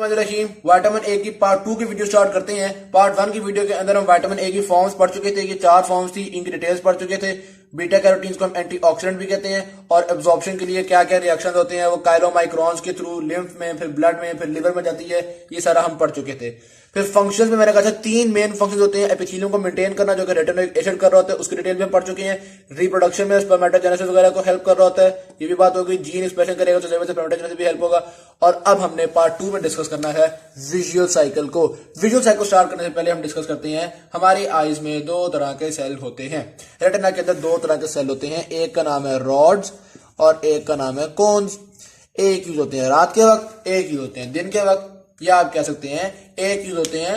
बिस्मिल्लाहिर्रहमानिर्रहीम। Vitamin A की part 2 की वीडियो स्टार्ट करते हैं। पार्ट 1 की वीडियो के अंदर हम विटामिन ए की फॉर्म्स पढ़ चुके थे। ये 4 फॉर्म्स थी, इनकी डिटेल्स पढ़ चुके थे। बीटा कैरोटीन्स को हम एंटीऑक्सीडेंट भी कहते हैं और एब्जॉर्प्शन के लिए क्या क्या रिएक्शंस होते हैं वो काइलोमाइक्रोन्स के थ्रू लिम्फ में, फिर ब्लड में, फिर लिवर में जाती है। ये सारा हम पढ़ चुके थे। फिर फंक्शंस में मैंने कहा था 3 मेन फंक्शंस होते हैं। एपिथेलियम को मेंटेन करना जो कि रेटिनोइक एसिड कर रहा होता है, उसकी डिटेल में हम पढ़ चुके हैं। रिप्रोडक्शन में स्पर्मेटोजेनेसिस वगैरह को हेल्प कर रहा होता है, ये भी बात होगी। जीन एक्सप्रेशन करेगा तो स्पर्मेटोजेनेसिस भी हेल्प होगा। और अब हमने पार्ट 2 में डिस्कस करना है विजुअल साइकिल को। विजुअल साइकिल स्टार्ट करने से पहले हम डिस्कस करते हैं हमारी आईज में 2 तरह के सेल होते हैं। रेटिना के अंदर 2 तरह के सेल होते हैं, एक का नाम है रॉड्स और एक का नाम है कोन्स। एक यूज होते हैं रात के वक्त, एक यूज होते हैं दिन के वक्त, या आप कह सकते हैं एक यूज होते हैं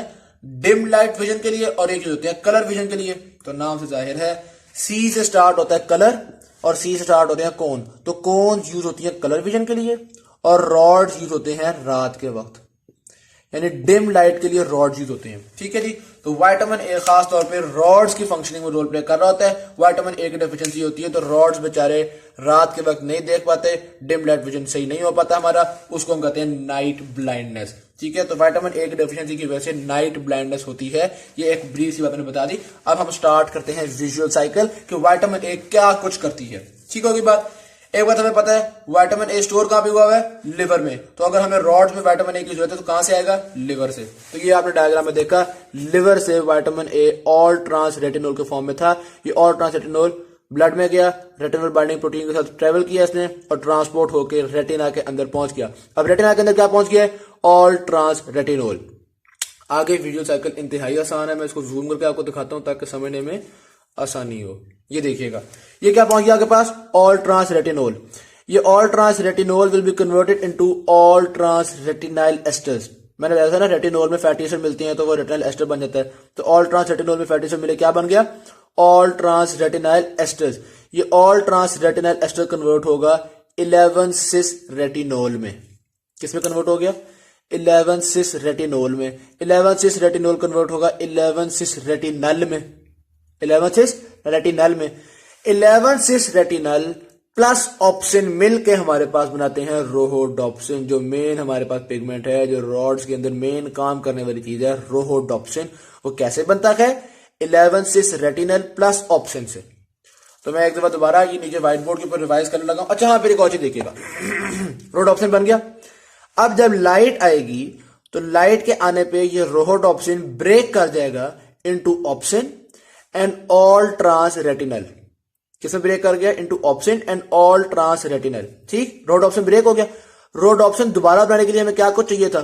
डिम लाइट विजन के लिए और एक यूज होते हैं कलर विजन के लिए। तो नाम से जाहिर है सी से स्टार्ट होता है कलर और सी से स्टार्ट होते हैं कोन। तो कोन यूज होती है कलर विजन के लिए और रॉड्स यूज होते हैं रात के वक्त, यानी डिम लाइट के लिए रॉड्स यूज होते हैं। ठीक है जी। तो विटामिन ए खास तौर पे रॉड्स की फंक्शनिंग में रोल प्ले कर रहा होता है। विटामिन ए की डेफिशिएंसी होती है तो रॉड्स बेचारे रात के वक्त नहीं देख पाते, डिम लाइट विजन सही नहीं हो पाता हमारा, उसको हम कहते हैं नाइट ब्लाइंडनेस। ठीक है। तो विटामिन ए की डेफिशिएंसी की वजह से नाइट ब्लाइंडनेस होती है। ये एक ब्रीफ सी बात मैंने बता दी। अब हम स्टार्ट करते हैं विजुअल साइकिल कि विटामिन ए क्या कुछ करती है। ठीक होगी बात। एक बात हमें पता है विटामिन ए स्टोर कहां पे हुआ है, लिवर में। तो अगर हमें रॉड्स में विटामिन ए की जरूरत है तो कहां से आएगा, लिवर से। तो ये आपने डायग्राम में देखा, लिवर से vitamin A all trans retinol के फॉर्म में था। ये ऑल ट्रांस रेटिनोल ब्लड में गया, रेटिनोल बाइंडिंग प्रोटीन के साथ ट्रेवल किया इसने और ट्रांसपोर्ट होकर रेटिना के अंदर पहुंच गया। अब रेटिना के अंदर क्या पहुंच गया, ऑल ट्रांस रेटिनोल। आगे विजुअल साइकिल इंतहाई आसान है, मैं इसको जूम करके आपको दिखाता हूं ताकि समझने में आसानी हो। ये देखिएगा, ये क्या पहुंच गया आपके पास, ऑल ट्रांस रेटिनोल। ये all trans retinol will be converted into all trans retinyl esters. मैंने बताया था ना रेटिनोल में फैटी एसिड मिलती हैं तो वो रेटिनाइल एस्टर बन जाता है। तो ऑल ट्रांस रेटिनोल में फैटी एसिड मिले, क्या बन गया, ऑल ट्रांस रेटिनाइल एस्टर्स। ये all trans retinyl ester convert होगा 11 सिस रेटिनोल में। किसमें कन्वर्ट हो गया, 11 सिस रेटिनोल में। 11 सिस रेटिनोल कन्वर्ट होगा 11 सिस रेटिनल में। 11 सिस रेटिनल में 11 सिस रेटिनल प्लस ऑप्सिन मिल के हमारे पास बनाते हैं रोहोडॉप्सिन, जो मेन हमारे पास पिगमेंट है, जो रॉड्स के अंदर मेन काम करने वाली चीज है रोहोडॉप्सिन। वो कैसे बनता है, 11 सिस रेटिनल प्लस ऑप्सिन से। तो मैं एक दफा दोबारा ये नीचे व्हाइट बोर्ड के ऊपर रिवाइज करने लगा। अच्छा हाँ, फिर एक और चीज देखिएगा, रोहोडॉप्सिन बन गया। अब जब लाइट आएगी तो लाइट के आने पे ये रोहोडॉप्सिन ब्रेक कर जाएगा into opsin and all trans retinal. किसमें ब्रेक कर गया, into opsin and all trans retinal. ठीक, रोहोडॉप्सिन ब्रेक हो गया। रोहोडॉप्सिन दोबारा बनाने के लिए हमें क्या कुछ चाहिए था,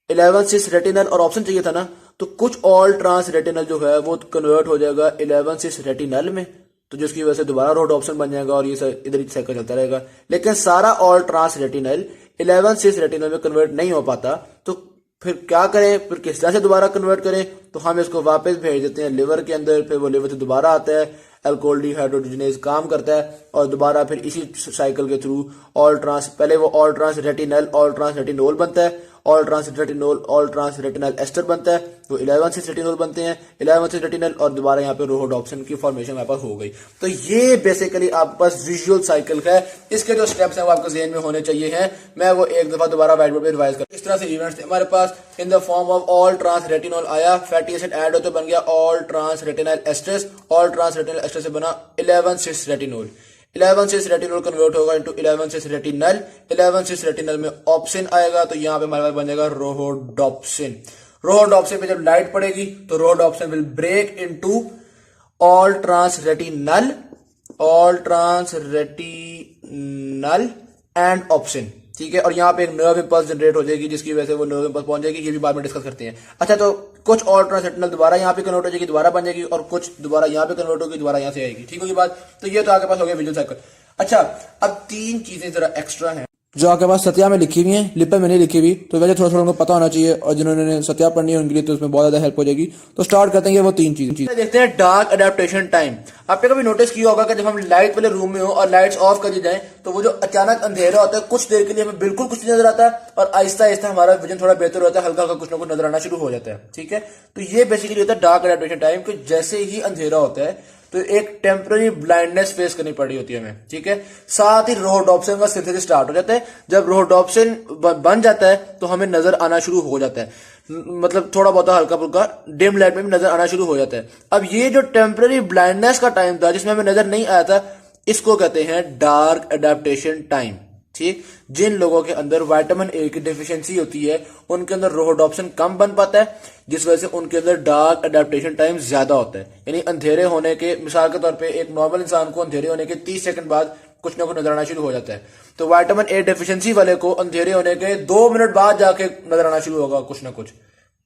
11 सिस रेटिनल और ऑप्सिन चाहिए था ना। तो कुछ ऑल ट्रांस रेटिनल जो है वो कन्वर्ट हो जाएगा 11 सिस रेटिनल में, तो जिसकी वजह से दोबारा रोहोडॉप्सिन बन जाएगा और ये इधर ही साइकिल चलता रहेगा। लेकिन सारा all trans retinal 11 cis retinal में कन्वर्ट नहीं हो पाता, तो फिर क्या करें, फिर किस तरह से दोबारा कन्वर्ट करें। तो हम इसको वापस भेज देते हैं लिवर के अंदर, फिर वो लिवर से दोबारा आता है, अल्कोहल डिहाइड्रोजनेज काम करता है और दोबारा फिर इसी साइकिल के थ्रू ऑल ट्रांस, पहले वो all trans retinal all trans retinol बनता है, all trans retinol all trans retinal ester बनता है, तो 11 सिस रेटिनोल बनते हैं, 11 सिस रेटिनल और दोबारा यहाँ पे रोहोडॉप्सिन की फॉर्मेशन हमारे पास हो गई। तो ये बेसिकली आपके पास विजुअल साइकिल है। इसके जो स्टेप्स हैं वो आपके ज़हन में होने चाहिए हैं। मैं वो एक दफा दोबारा व्हाइट बोर्ड पे रिवाइज कर। इस तरह से इवेंट्स थे हमारे पास। In the form of all trans retinol आया, फैटी एसिड ऐड होते बन गया all trans retinyl esters, all trans retinyl ester से बना 11 cis retinol. 11 cis retinol convert होगा into 11 cis retinal. 11 cis retinal में ऑप्सिन आएगा तो यहां पे हमारे पास बन जाएगा रोहोडॉप्सिन। रोहोडॉप्सिन पे जब लाइट पड़ेगी तो rhodopsin will break into all trans retinal, all trans retinal and opsin. ठीक है। और यहाँ पे एक नर्व इंपल्स जनरेट हो जाएगी जिसकी वजह से वो नर्व इंपल्स पहुंच जाएगी, ये भी बाद में डिस्कस करते हैं। अच्छा, तो कुछ ऑल ट्रांस रेटिनल दोबारा यहाँ पे कन्वर्ट हो जाएगी, दोबारा बन जाएगी, और कुछ दोबारा यहाँ पे कन्वर्ट होगी, दोबारा यहाँ से आएगी। ठीक होगी बात। तो ये तो आपके पास हो गया विजुअल साइकिल। अच्छा, अब 3 चीजें जरा एक्स्ट्रा हैं जो आपके पास सत्या में लिखी हुई है, लिप में नहीं लिखी हुई, तो वैसे थोड़ा थोड़ा उनको पता होना चाहिए, और जिन्होंने सत्या पढ़नी है उनके लिए तो उसमें बहुत ज्यादा हेल्प हो जाएगी। तो स्टार्ट करते हैं वो 3 चीजें। देखते हैं डार्क अडेप्टेशन टाइम। आपने कभी नोटिस किया होगा कि जब हम लाइट वाले रूम में हो और लाइट्स ऑफ कर दी जाए तो वो जो अचानक अंधेरा होता है, कुछ देर के लिए हमें बिल्कुल कुछ नहीं नजर आता है और आहिस्ता आहिस्ता हमारा विजन थोड़ा बेहतर होता है, हल्का हल्का कुछ ना कुछ नजर आना शुरू हो जाता है। ठीक है। तो ये बेसिकली होता है डार्क अडेप्टेशन टाइम, कि जैसे ही अंधेरा होता है तो एक टेम्पररी ब्लाइंडनेस फेस करनी पड़ी होती है हमें, ठीक है। साथ ही रोडोप्सिन का सिंथेसिस स्टार्ट हो जाता है। जब रोडोप्सिन बन जाता है तो हमें नजर आना शुरू हो जाता है, मतलब थोड़ा बहुत हल्का फुल्का डिम लाइट में भी नजर आना शुरू हो जाता है। अब ये जो टेम्पररी ब्लाइंडनेस का टाइम था जिसमें हमें नजर नहीं आया था, इसको कहते हैं डार्क एडेप्टेशन टाइम, ठीक। जिन लोगों के अंदर विटामिन ए की डेफिशिएंसी होती है उनके अंदर रोडोप्सिन कम बन पाता है, जिस वजह से उनके अंदर डार्क एडेप्टेशन टाइम ज्यादा होता है। यानी अंधेरे होने के, मिसाल के तौर पे एक नॉर्मल इंसान को अंधेरे होने के 30 सेकंड बाद कुछ ना कुछ नजर आना शुरू हो जाता है, तो विटामिन ए डेफिशिएंसी वाले को अंधेरे होने के 2 मिनट बाद जाके नजर आना शुरू होगा कुछ ना कुछ,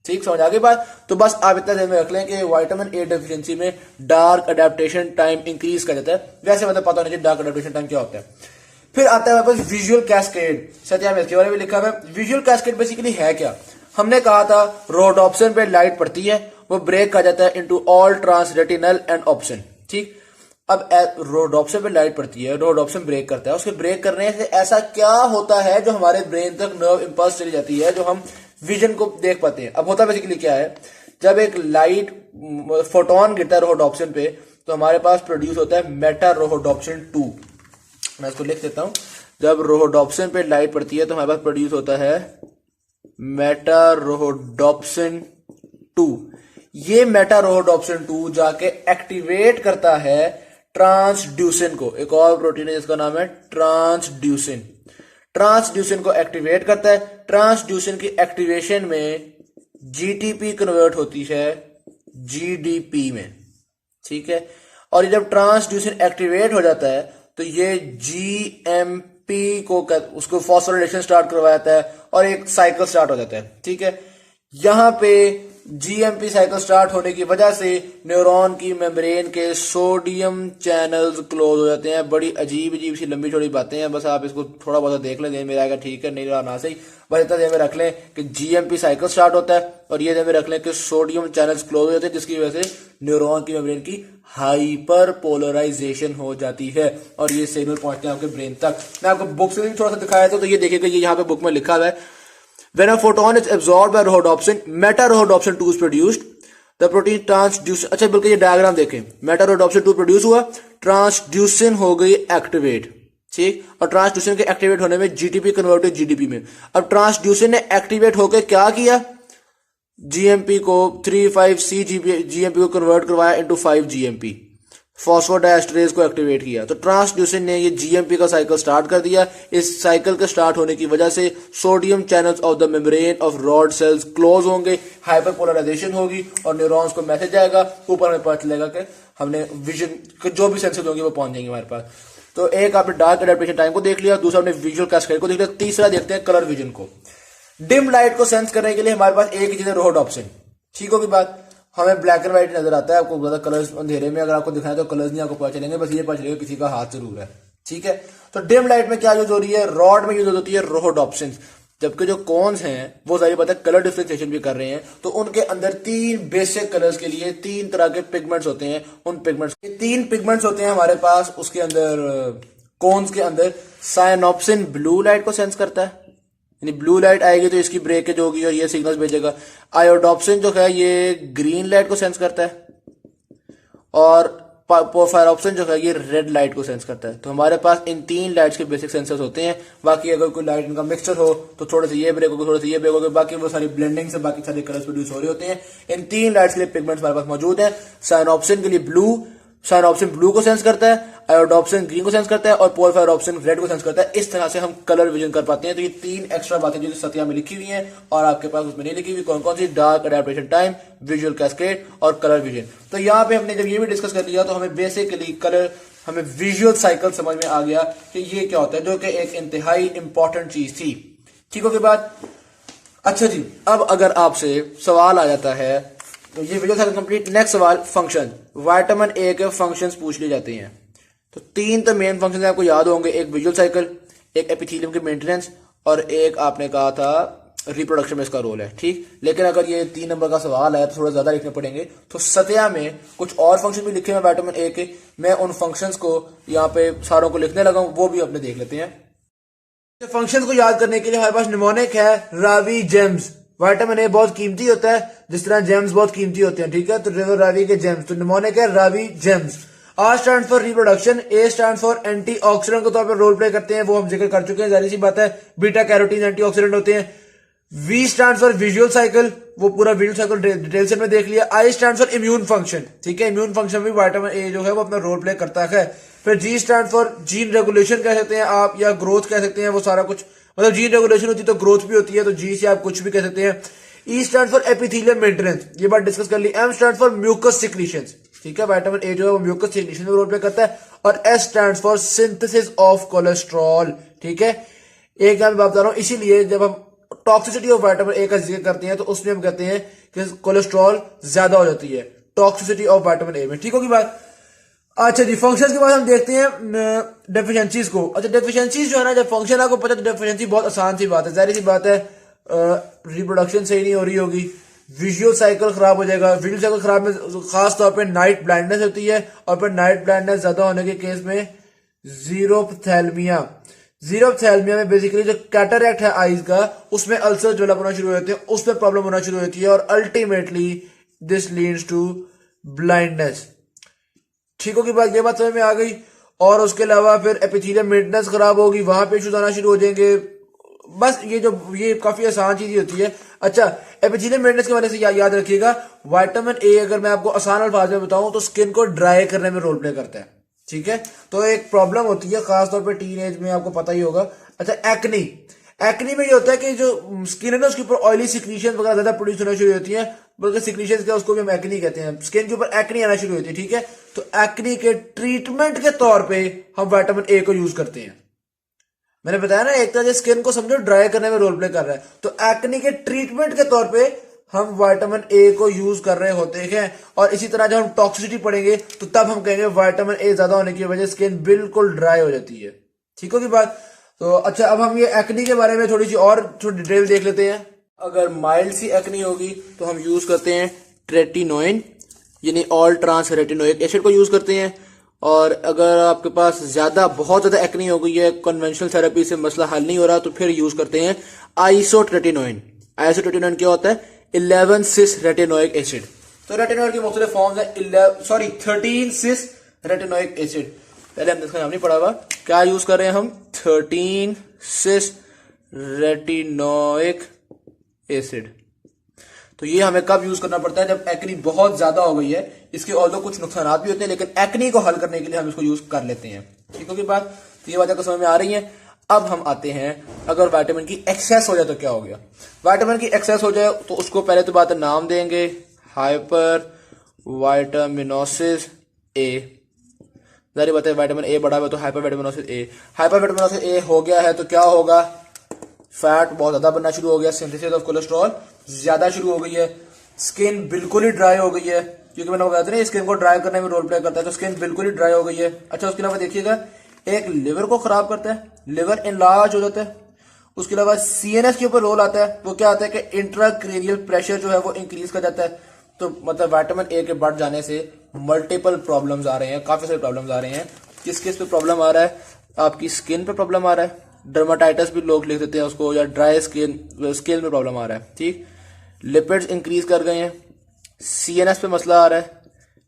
ठीक। समझ आ गई बात। तो बस आप इतना ध्यान में रख लें कि विटामिन ए डेफिशिएंसी में डार्क एडेप्टेशन टाइम इंक्रीज कर जाता है। वैसे मतलब पता नहीं डार्क एडेप्टेशन टाइम क्या होता है। फिर आता है हमारे पास विजुअल कैस्केड। सत्या में इसके बारे में लिखा है। विजुअल कैस्केड बेसिकली है क्या? हमने कहा था रोडोप्सिन पे लाइट पड़ती है, वो ब्रेक कर जाता है into all trans retinal and opsin, ठीक। अब रोडोप्सिन पे लाइट पड़ती है, रोडोप्सिन ब्रेक करता है, उसके ब्रेक करने से ऐसा क्या होता है जो हमारे ब्रेन तक नर्व इंपल्स चली जाती है, जो हम विजन को देख पाते हैं। अब होता बेसिकली क्या है, जब एक लाइट फोटोन गिरता है रोडोप्सिन पे तो हमारे पास प्रोड्यूस होता है मेटा रोडोप्सिन 2। मैं इसको लिख देता हूं। जब रोडोप्सिन पे लाइट पड़ती है तो हमारे पास प्रोड्यूस होता है मेटा रोडोप्सिन 2। ये मेटा रोडोप्सिन 2 जाके एक्टिवेट करता है ट्रांसड्यूसिन को। एक और प्रोटीन है जिसका नाम है ट्रांसड्यूसिन। ट्रांसड्यूसिन को एक्टिवेट करता है। ट्रांसड्यूसिन की एक्टिवेशन में जीटीपी कन्वर्ट होती है जीडीपी में, ठीक है। और जब ट्रांसड्यूसिन एक्टिवेट हो जाता है तो ये जीएमपी को उसको फॉस्फोराइलेशन स्टार्ट करवाता है और एक साइकिल स्टार्ट हो जाता है, ठीक है। यहां पे जीएमपी साइकिल स्टार्ट होने की वजह से न्यूरॉन की मेम्ब्रेन के सोडियम चैनल्स क्लोज हो जाते हैं। बड़ी अजीब अजीब सी लंबी छोटी बातें हैं, बस आप इसको थोड़ा बहुत देख लें, ध्यान में आएगा, ठीक है, नहीं रहा ना सही। बस इतना ध्यान में रख लें कि जीएमपी साइकिल स्टार्ट होता है और ये ध्यान में रख लें कि सोडियम चैनल्स क्लोज हो जाते हैं, जिसकी वजह से न्यूरॉन की मेम्ब्रेन की हाइपर पोलराइजेशन हो जाती है और ये सिग्नल पहुंचते हैं आपके ब्रेन तक। मैं आपको बुक से भी थोड़ा सा दिखाया था, तो ये देखिएगा, ये यहाँ पे बुक में लिखा हुआ है When a photon is absorbed by rhodopsin, meta-rhodopsin 2 is produced. The protein transducin, अच्छा बल्कि ये डायग्राम देखें, meta-rhodopsin 2 प्रोड्यूस हुआ, ट्रांसड्यूसिन हो गई एक्टिवेट, ठीक। और ट्रांसड्यूसिन के एक्टिवेट होने में जीटीपी कन्वर्ट हुई जीडीपी में। अब ट्रांसड्यूसिन ने एक्टिवेट होकर क्या किया, जीएमपी को 3,5-C जीएमपी को कन्वर्ट करवाया इनटू 5 जीएमपी, फॉस्फोडाइएस्टरेज को एक्टिवेट किया। तो ट्रांसड्यूसिन ने ये जीएमपी का साइकिल स्टार्ट कर दिया। इस साइकिल के स्टार्ट होने की वजह से sodium channels of the membrane of rod sales close होंगे, हाइपरपोलराइजेशन होगी और न्यूरॉन्स को मैसेज आएगा, ऊपर में पता चलेगा कि हमने विजन जो भी सेंसेस होंगे वो पहुंच जाएंगे हमारे पास। तो एक आपने डार्क एडेप्टेशन टाइम को देख लिया, दूसरा आपने विजुअल कैस्केड को देख लिया, तीसरा देखते हैं कलर विजन को। डिम लाइट को सेंस करने के लिए हमारे पास एक ही चीज है, रोडोप्सिन, ठीक होगी बात। हमें ब्लैक एंड व्हाइट नजर आता है, आपको ज्यादा कलर्स अंधेरे में अगर आपको दिखाए तो कलर्स नहीं आपको पता चलेंगे, बस ये पता चलेगा किसी का हाथ जरूर है, ठीक है। तो डिम लाइट में क्या यूज हो रही है, रॉड में यूज होती है रोडोप्सिन, जबकि जो कॉन्स हैं वो सारी पता है कलर डिफ्रेंसिएशन भी कर रहे हैं। तो उनके अंदर 3 बेसिक कलर्स के लिए 3 तरह के पिगमेंट्स होते हैं। उन पिगमेंट्स के 3 पिगमेंट्स होते हैं हमारे पास। उसके अंदर कॉन्स के अंदर साइनोप्सिन ब्लू लाइट को सेंस करता है, यानी ब्लू लाइट आएगी तो इसकी ब्रेकेज होगी और ये सिग्नल्स भेजेगा। आयोडोप्सिन जो है ये ग्रीन लाइट को सेंस करता है और पोरफायरोप्सिन जो है ये रेड लाइट को सेंस करता है। तो हमारे पास इन 3 लाइट्स के बेसिक सेंसर्स होते हैं। बाकी अगर कोई लाइट इनका मिक्सचर हो तो थोड़े से ये ब्रेक होगा, थोड़े से ये ब्रेक होगा, बाकी वो सारी ब्लेंडिंग से बाकी सारे कलर्स प्रोड्यूस हो रहे होते हैं। इन 3 लाइट्स के लिए पिगमेंट्स हमारे पास मौजूद हैं। साइनोप्सिन के लिए ब्लू, साइनोप्सिन ब्लू को सेंस करता है, आयोडोप्सिन ग्रीन को सेंस करता है और पोरफायरोप्सिन रेड को सेंस करता है। इस तरह से हम कलर विजन कर पाते हैं। तो ये 3 एक्स्ट्रा बातें जो सत्या में लिखी हुई हैं और आपके पास उसमें नहीं लिखी हुई, कौन कौन सी, dark adaptation time, visual cascade और कलर विजन। तो यहाँ पे हमने जब ये भी डिस्कस कर लिया तो हमें बेसिकली कलर, हमें विजुअल साइकिल समझ में आ गया कि ये क्या होता है, जो कि एक इंतहाई इंपॉर्टेंट चीज थी, ठीक हो गई बात। अच्छा जी, अब अगर आपसे सवाल आ जाता है तो ये वीडियो था कंप्लीट। नेक्स्ट सवाल, फंक्शन, विटामिन ए के फंक्शंस पूछ लिए जाते हैं। तो 3 तो मेन फंक्शंस आपको याद होंगे, एक विजुअल साइकिल, एक एपिथेलियम की मेंटेनेंस और एक आपने कहा था रिप्रोडक्शन में इसका रोल है, ठीक। लेकिन अगर ये 3 नंबर का सवाल है तो थोड़ा ज्यादा लिखने पड़ेंगे। तो सत्या में कुछ और फंक्शन भी लिखे हैं विटामिन ए के, मैं उन फंक्शंस को यहाँ पे सारों को लिखने लगा हूं, वो भी अपने देख लेते हैं। फंक्शंस को याद करने के लिए हमारे पास निमोनिक है रावी जेम्स। विटामिन ए बहुत कीमती होता है जिस तरह जेम्स बहुत कीमती होते हैं, ठीक है। तो रिवर रावी के जेम्स, तो निमोनिक है Ravi gems. R stand for reproduction, A stand for antioxidant के तौर पर रोल प्ले करते हैं, वो हम जिक्र कर चुके हैं, जारी सी बात है, बीटा कैरोटीन एंटीऑक्सीडेंट होते हैं। V stand for visual cycle, वो पूरा विजुअल साइकिल डिटेल से में देख लिया। I stand for immune function, ठीक है, इम्यून फंक्शन भी विटामिन ए जो है वो अपना रोल प्ले करता है। फिर G stand for gene regulation कह सकते हैं आप, या ग्रोथ कह सकते हैं, वो सारा कुछ मतलब जीन रेगुलेशन होती है तो ग्रोथ भी होती है, तो जी से आप कुछ भी कह सकते हैं। E stand for epithelial maintenance, ये बात डिस्कस कर ली। M stand for mucus secretions, ठीक है, विटामिन ए जो है वो म्यूकस सिक्रीशन में रोल प्ले करता है। और S stand for synthesis of cholesterol, ठीक है। एक मैं बता रहा हूं, इसीलिए जब हम टॉक्सिसिटी ऑफ विटामिन ए का जिक्र करते हैं तो उसमें हम कहते हैं कि कोलेस्ट्रॉल ज्यादा हो जाती है टॉक्सिसिटी ऑफ विटामिन ए में, ठीक होगी बात। अच्छा जी, फंक्शंस के बाद हम देखते हैं डेफिशिएंसीज को। अच्छा, डेफिशिएंसीज जो है ना, जब फंक्शन आपको पता है तो डेफिशिएंसी बहुत आसान सी बात है, जाहिर सी बात है, रिप्रोडक्शन सही नहीं हो रही होगी, विजुअल साइकिल खराब हो जाएगा। विजुअल साइकिल खराब में खास तौर पे नाइट ब्लाइंडनेस होती है, और फिर नाइट ब्लाइंडनेस ज्यादा होने के केस में जीरोप्थेल्मिया, जीरोप्थेल्मिया में बेसिकली जो कैटरैक्ट है आईज का, उसमें अल्सर डेवलप होना शुरू हो जाते हैं, उसमें प्रॉब्लम होना शुरू होती है, और ultimately this leads to blindness, ठीक होगी बात, ये बात समझ में आ गई। और उसके अलावा फिर एपिथेलियल मेंटेनेंस खराब होगी, वहां पे इश्यूज आना शुरू हो जाएंगे। बस ये काफी आसान चीज होती है। अच्छा, एपिथेलियल मेंटेनेंस के बारे से याद रखिएगा, विटामिन ए अगर मैं आपको आसान अल्फाज में बताऊं तो स्किन को ड्राई करने में रोल प्ले करता है, ठीक है। तो एक प्रॉब्लम होती है खासतौर पर टीन एज में, आपको पता ही होगा। अच्छा, एक्नी, एक्नी में ये होता है कि जो स्किन है ना उसके ऊपर ऑयली सिक्रीशन वगैरह ज्यादा प्रोड्यूस होना शुरू होती है, बल्कि सिक्रीशन क्या उसको भी हम एक्नी कहते हैं, स्किन के ऊपर एक्नी आना शुरू होती है, ठीक है। तो एक्नी के ट्रीटमेंट के तौर पे हम विटामिन ए को यूज करते हैं। मैंने बताया ना, एक तरह से स्किन को समझो ड्राई करने में रोल प्ले कर रहा है, तो एक्नी के ट्रीटमेंट के तौर पे हम विटामिन ए को यूज कर रहे होते हैं। और इसी तरह जब हम टॉक्सिसिटी पढ़ेंगे तो तब हम कहेंगे विटामिन ए ज्यादा होने की वजह से स्किन बिल्कुल ड्राई हो जाती है, ठीक होगी बात। तो अच्छा, अब हम ये एक्नी के बारे में थोड़ी डिटेल देख लेते हैं। अगर माइल्ड सी एक्नी होगी तो हम यूज करते हैं ट्रेटिनोइन, यानी ऑल ट्रांस रेटिनोइक एसिड को यूज करते हैं। और अगर आपके पास बहुत ज्यादा एक्नी हो गई है, कन्वेंशनल थेरेपी से मसला हल नहीं हो रहा, तो फिर यूज करते हैं आइसोट्रेटिनोइन। आइसोट्रेटिनोइन क्या होता है? 11 सिस रेटिनोइक एसिड। तो रेटिनोइड की मुख्तलिफ फॉर्म्स है, 13 सिस रेटिनोइक एसिड। पहले हमने इसका नाम नहीं पढ़ा हुआ, क्या यूज कर रहे हैं हम? 13 सिस रेटिनोइक एसिड। तो ये हमें कब यूज करना पड़ता है? जब एक्नी बहुत ज्यादा हो गई है। इसके ऑल्दो कुछ नुकसान भी होते हैं, लेकिन एक्नी को हल करने के लिए हम इसको यूज कर लेते हैं, ठीक है की बात। तो ये बातें समझ में आ रही है। अब हम आते हैं, अगर विटामिन की एक्सेस हो जाए तो क्या हो गया? विटामिन की एक्सेस हो जाए तो उसको पहले तो बात नाम देंगे, हाइपर विटामिनोसिस ए। जारी बात है, विटामिन ए बढ़ा हुआ तो हाइपर विटामिनोसिस ए। हाइपर विटामिनोसिस ए हो गया है तो क्या होगा? फैट बहुत ज्यादा बनना शुरू हो गया, सिंथेसिस ऑफ कोलेस्ट्रॉल ज्यादा शुरू हो गई है, स्किन बिल्कुल ही ड्राई हो गई है, क्योंकि मैंने बताया था ना स्किन को ड्राई करने में रोल प्ले करता है, तो स्किन बिल्कुल ही ड्राई हो गई है। अच्छा, उसके अलावा देखिएगा, एक लिवर को खराब करता है, लिवर इनलार्ज हो जाता है। उसके अलावा सीएनएस के ऊपर रोल आता है, वो क्या आता है कि इंट्राक्रेनियल प्रेशर जो है वो इंक्रीज कर जाता है। तो मतलब विटामिन ए के बढ़ जाने से मल्टीपल प्रॉब्लम्स आ रहे हैं, काफी सारे प्रॉब्लम्स आ रहे हैं। किस किस पे प्रॉब्लम आ रहा है? आपकी स्किन पे प्रॉब्लम आ रहा है, डर्माटाइटिस भी लोग लिख देते हैं उसको, या ड्राई स्किन में प्रॉब्लम आ रहा है, ठीक। लिपिड्स इंक्रीज कर गए हैं, सीएनएस पे मसला आ रहा है,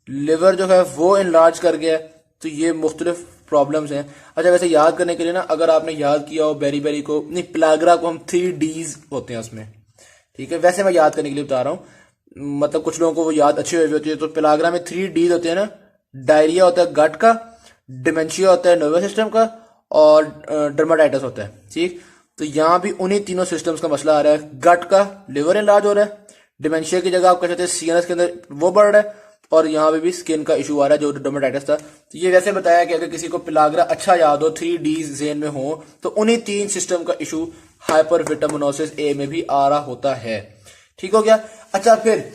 लिवर जो है वो इनलार्ज कर गया है। तो ये मुख्तलिफ प्रॉब्लम्स हैं। अच्छा, वैसे याद करने के लिए ना, अगर आपने याद किया हो बेरी को, नहीं, प्लाग्रा को हम 3 Ds होते हैं उसमें, ठीक है। वैसे मैं याद करने के लिए बता रहा हूँ, मतलब कुछ लोगों को वो याद अच्छी हुई होती है। तो प्लाग्रा में 3 Ds होते हैं ना, डायरिया होता है गट का, डिमेंशिया होता है नर्वस सिस्टम का, और डर्माटाइटिस होता है, ठीक। तो यहाँ भी उन्हीं तीनों सिस्टम्स का मसला आ रहा है। गट का लिवर इनलार्ज हो रहा है, डिमेंशिया की जगह आप कह सकते हैं सीएनएस के अंदर वो बढ़ रहा है, और यहाँ पे भी स्किन का इशू आ रहा है जो डर्माटाइटिस था। तो ये वैसे बताया कि अगर किसी को प्लाग्रा अच्छा याद हो, 3 Ds जेन में हो, तो उन्हीं 3 सिस्टम का इशू हाइपर विटामिनोसिस ए में भी आ रहा होता है, ठीक हो गया। अच्छा, फिर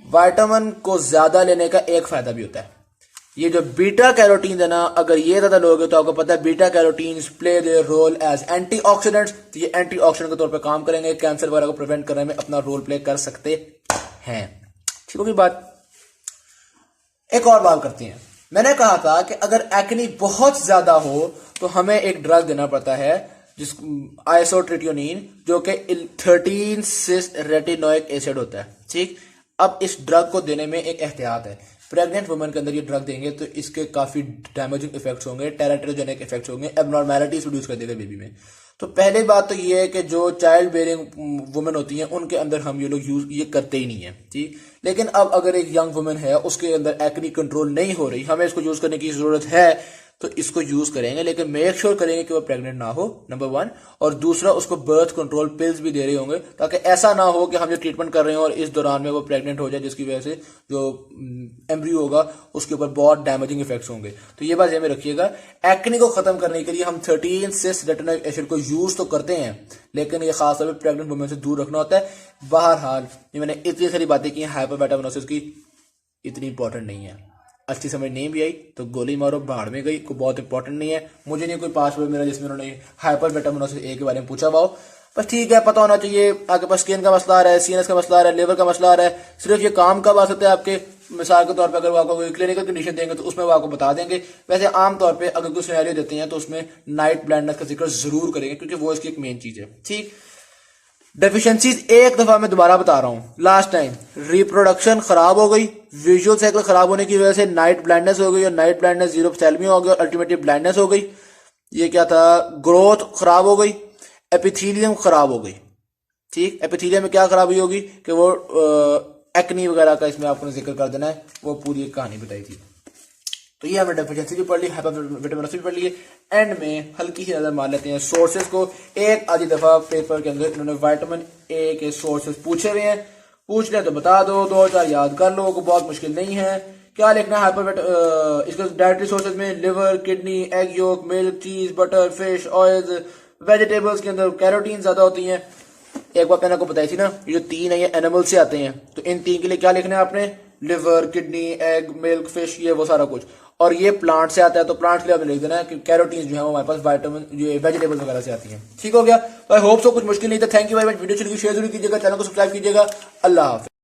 विटामिन को ज्यादा लेने का एक फायदा भी होता है, ये जो बीटा कैरोटीन है ना, अगर ये ज्यादा लोगे तो आपको पता है beta carotene play their role as antioxidants. तो ये एंटीऑक्सीडेंट के तौर पे काम करेंगे, कैंसर वगैरह को प्रिवेंट करने में अपना रोल प्ले कर सकते हैं, ठीक होगी बात। एक और बात करते हैं, मैंने कहा था कि अगर एक्नी बहुत ज्यादा हो तो हमें एक ड्रग देना पड़ता है, जिस आइसोट्रेटिनोइन, जो कि 13 सिस रेटिनोइक एसिड होता है, ठीक। अब इस ड्रग को देने में एक एहतियात है, प्रेग्नेंट वुमेन के अंदर ये ड्रग देंगे तो इसके काफी डैमेजिंग इफेक्ट्स होंगे, टेराट्रोजेनिक इफेक्ट्स होंगे, एबनॉर्मेलिटीज प्रोड्यूस कर देगा बेबी में। तो पहले बात तो ये है कि जो चाइल्ड बेयरिंग वुमेन होती हैं उनके अंदर हम ये लोग यूज ये करते ही नहीं है, ठीक। लेकिन अब अगर एक यंग वुमेन है उसके अंदर एक्ने कंट्रोल नहीं हो रही, हमें इसको यूज करने की जरूरत है, तो इसको यूज करेंगे, लेकिन मेक श्योर करेंगे कि वो प्रेग्नेंट ना हो, नंबर 1। और दूसरा, उसको बर्थ कंट्रोल पिल्स भी दे रहे होंगे ताकि ऐसा ना हो कि हम जो ट्रीटमेंट कर रहे हैं और इस दौरान में वो प्रेग्नेंट हो जाए, जिसकी वजह से जो एम्ब्रियो होगा उसके ऊपर बहुत डैमेजिंग इफेक्ट्स होंगे। तो ये बात ध्यान में रखिएगा। एक्ने को खत्म करने के लिए हम 13 सिस रेटिनोइक एसिड को यूज तो करते हैं, लेकिन ये खास तौर पर प्रेग्नेंट वुमेन से दूर रखना होता है। बहरहाल ये मैंने इतनी सारी बातें की, हाइपरविटामिनोसिस की इतनी इंपॉर्टेंट नहीं है। अच्छी समझ नहीं भी आई तो गोली मारो, भाड़ में गई, कोई बहुत इंपॉर्टेंट नहीं है। मुझे नहीं कोई पासवर्ड मेरा जिसमें उन्होंने हाइपरविटामिनोसिस ए के बारे में पूछा हुआ हो, बस ठीक है, पता होना चाहिए। आपके पास स्किन का मसला आ रहा है, सीएनएस का मसला आ रहा है, लिवर का मसला आ रहा है, सिर्फ ये काम कब आ सकता है आपके, मिसाल के तौर पर अगर वो आपको कोई क्लिनिकल कंडीशन देंगे तो उसमें वो आपको बता देंगे। वैसे आमतौर पर अगर कोई सिनेरियो देते हैं तो उसमें नाइट ब्लाइंडनेस का जिक्र जरूर करेंगे, क्योंकि वो इसकी एक मेन चीज है, ठीक। डेफिशिएंसीज एक दफा मैं दोबारा बता रहा हूं, लास्ट टाइम रिप्रोडक्शन खराब हो गई, विजुअल साइकिल खराब होने की वजह से नाइट ब्लाइंडनेस हो गई, और नाइट ब्लाइंडनेस जीरोफ्थैल्मिया हो गया, और अल्टीमेटली ब्लाइंडनेस हो गई। ये क्या था, ग्रोथ खराब हो गई, एपिथेलियम खराब हो गई, ठीक। एपिथेलियम में क्या खराबी होगी कि वो एक्नी वगैरह का इसमें आपको जिक्र कर देना है, वो पूरी एक कहानी बताई थी। तो ये हमने डेफिशिएंसी भी पढ़ ली, हाइपरविटामिनोसिस भी पढ़ ली। एंड में हल्की सी नजर मार लेते हैं सोर्सेज को। एक आधी दफा पेपर के अंदर इन्होंने विटामिन ए के सोर्सेज पूछे हुए हैं, पूछ ले तो बता दो, 2-4 याद कर लो, को बहुत मुश्किल नहीं है। क्या लिखना है इसके डाइटरी सोर्सेज में, liver, kidney, egg yolk, milk, चीज, बटर, फिश, ऑयल्स, वेजिटेबल्स के अंदर कैरोटीन ज्यादा होती हैं। एक बात मैंने आपको बताई थी ना, ये जो 3 है ये एनिमल से आते हैं, तो इन 3 के लिए क्या लिखना है आपने, liver, kidney, egg, milk, fish, ये वो सारा कुछ। और ये प्लांट से आता है, तो प्लांट के लिए आपने लिख देना है कि कैरोटीन जो है वो हमारे पास विटामिन ये वेजिटेबल्स वगैरह से आती हैं, ठीक हो गया। तो आई होप सो कुछ मुश्किल नहीं था। Thank you very much. Video चलिए शेयर जरूर कीजिएगा, चैनल को सब्सक्राइब कीजिएगा। अल्लाह हाफिज।